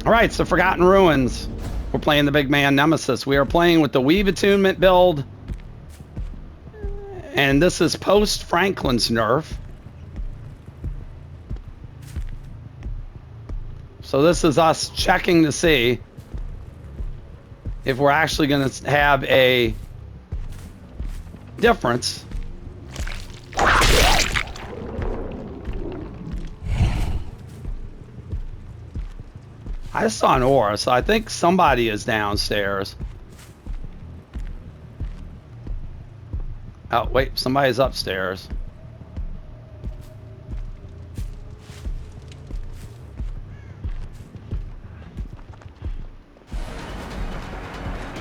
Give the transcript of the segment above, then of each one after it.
Alright, so Forgotten Ruins. We're playing the big man Nemesis. We are playing with the Weave Attunement build. And this is post Franklin's nerf. So this is us checking to see if we're actually going to have a difference. I just saw an aura, so I think somebody is downstairs. Oh, wait, somebody's upstairs.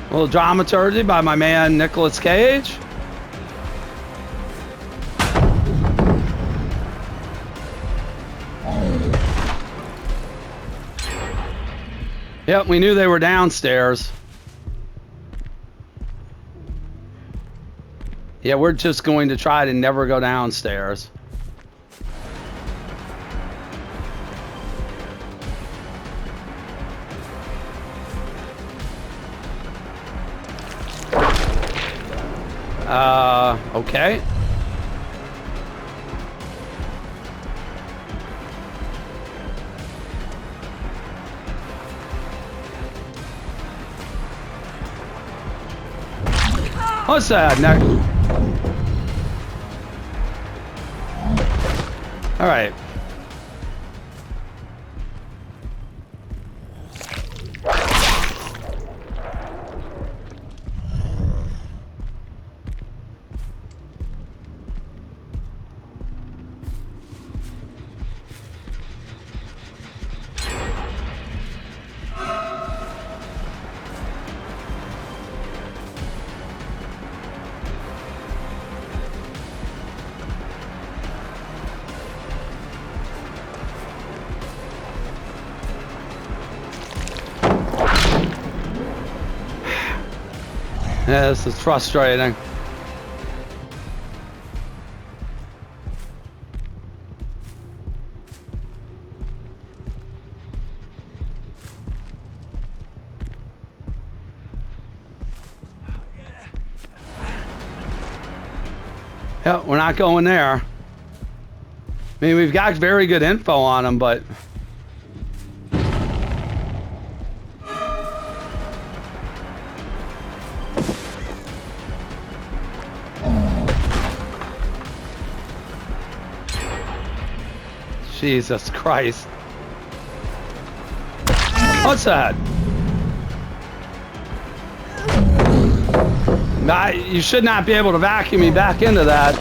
A little dramaturgy by my man Nicolas Cage. Yep, we knew they were downstairs. Yeah, we're just going to try to never go downstairs. Okay. What's that? All right. Yeah, this is frustrating. Yeah, we're not going there. I mean, we've got very good info on them, but... Jesus Christ. What's that? You should not be able to vacuum me back into that.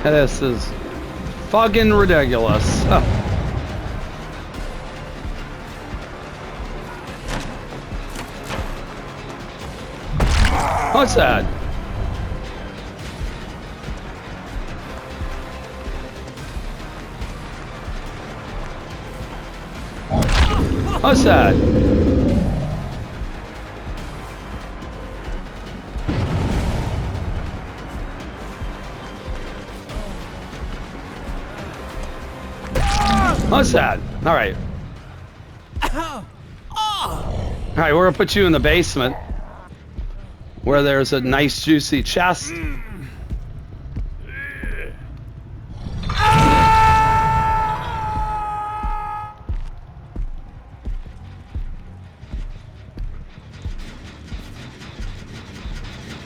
This is fucking ridiculous. Oh. What's that? What's that? What's that? All right. All right, we're gonna put you in the basement where there's a nice juicy chest.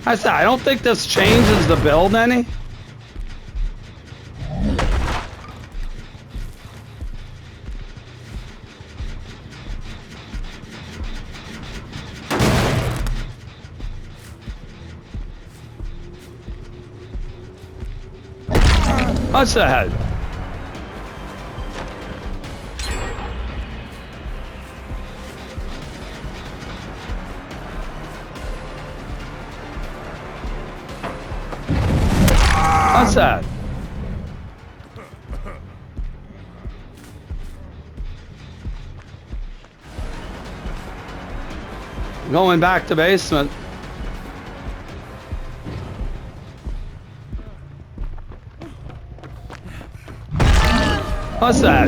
I said, I don't think this changes the build any. What's that? What's that? Going back to basement. What's that?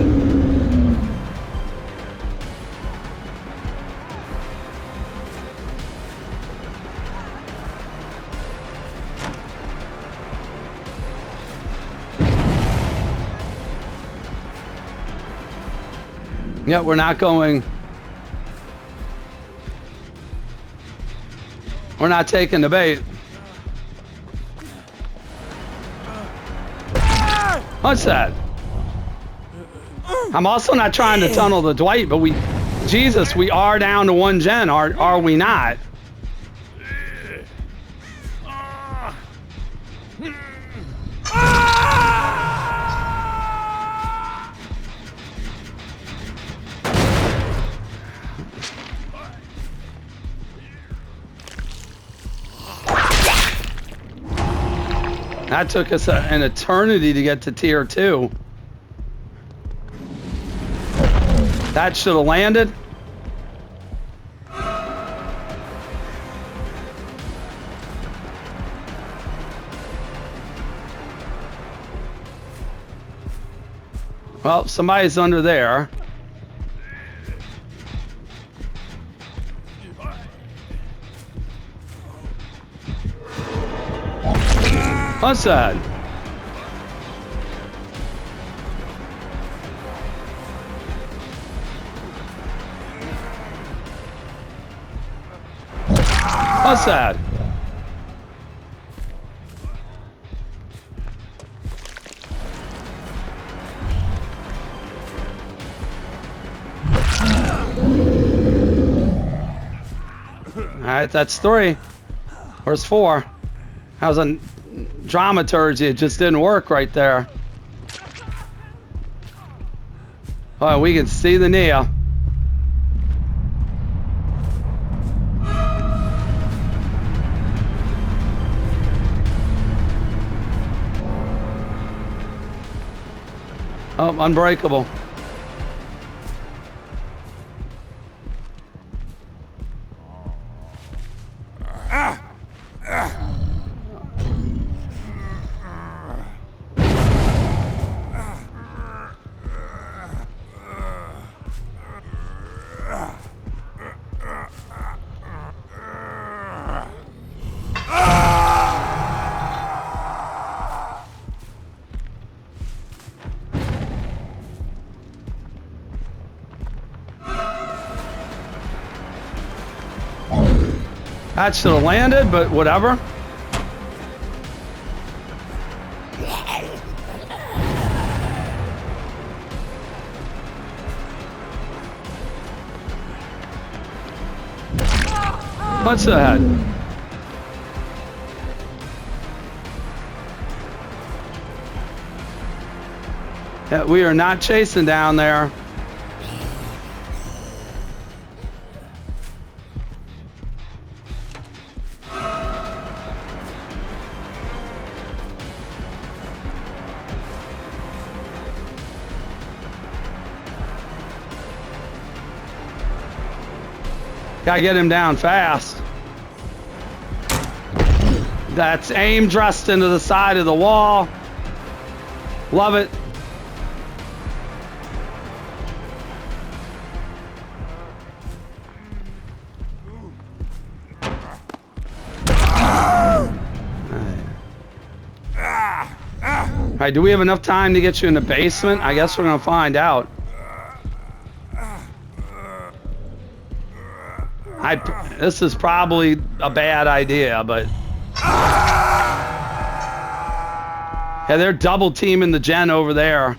Yeah, we're not going. We're not taking the bait. What's that? I'm also not trying to tunnel the Dwight, but Jesus, we are down to 1 gen, are we not? That took us an eternity to get to tier 2. That should have landed. Well, somebody's under there. What's that? What's that? Alright, that's 3. Where's 4? That was a dramaturgy. It just didn't work right there. Oh, we can see the Neo. Oh, Unbreakable. That should have landed, but whatever. What's that? Yeah, we are not chasing down there. Gotta get him down fast. That's aim dressed into the side of the wall. Love it. All right, do we have enough time to get you in the basement? I guess we're gonna find out. This is probably a bad idea, but yeah, they're double teaming the gen over there.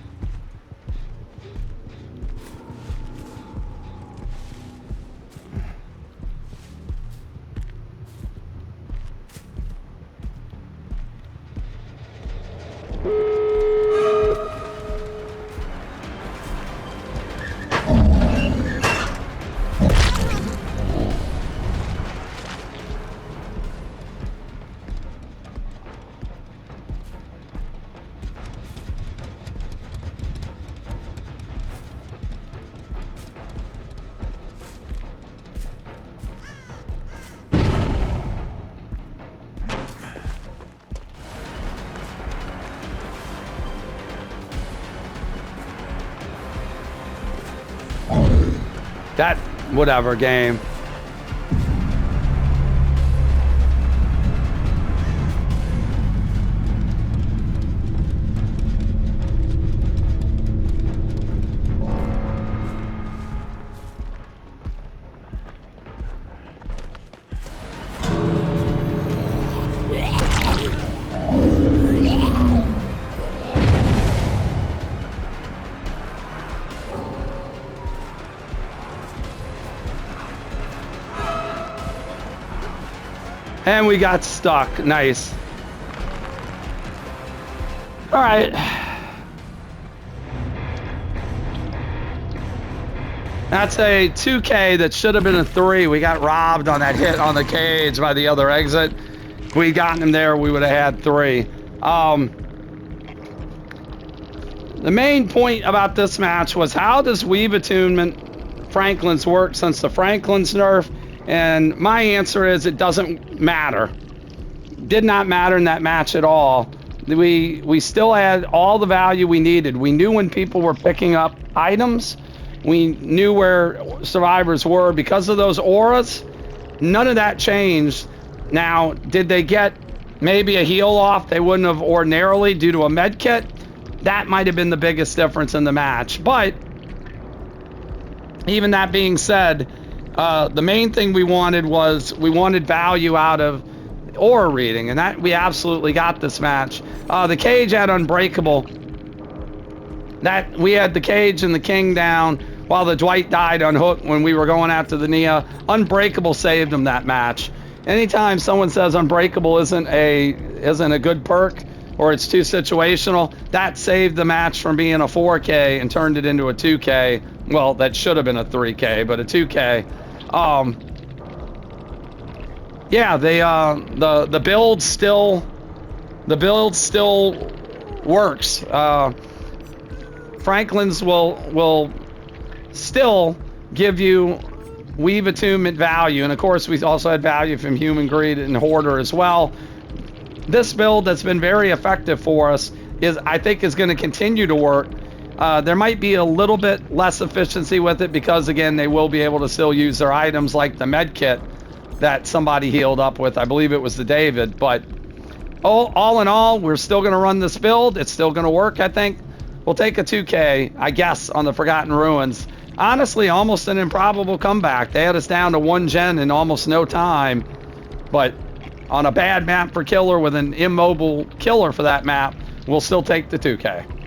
That, whatever game. And we got stuck. Nice. All right. That's a 2K that should have been a 3. We got robbed on that hit on the cage by the other exit. If we'd gotten him there, we would have had 3. The main point about this match was, how does weave attunement Franklin's work since the Franklin's nerf? And my answer is, it doesn't matter. Did not matter in that match at all. We still had all the value we needed. We knew when people were picking up items. We knew where survivors were because of those auras. None of that changed. Now, did they get maybe a heal off they wouldn't have ordinarily due to a med kit? That might have been the biggest difference in the match. But even that being said, the main thing we wanted was value out of aura reading, and that we absolutely got this match. The cage had Unbreakable. That we had the cage and the king down while the Dwight died on hook when we were going after the Nia. Unbreakable saved him that match. Anytime someone says Unbreakable isn't a good perk or it's too situational, that saved the match from being a 4K and turned it into a 2K. Well, that should have been a 3K, but a 2K. Yeah, the build still works. Franklin's will still give you weave attunement value, and of course we also had value from human greed and hoarder as well. This build that's been very effective for us I think is going to continue to work. There might be a little bit less efficiency with it because, again, they will be able to still use their items like the med kit that somebody healed up with. I believe it was the David, but all in all, we're still going to run this build. It's still going to work, I think. We'll take a 2K, I guess, on the Forgotten Ruins. Honestly, almost an improbable comeback. They had us down to 1 gen in almost no time, but on a bad map for killer with an immobile killer for that map, we'll still take the 2K.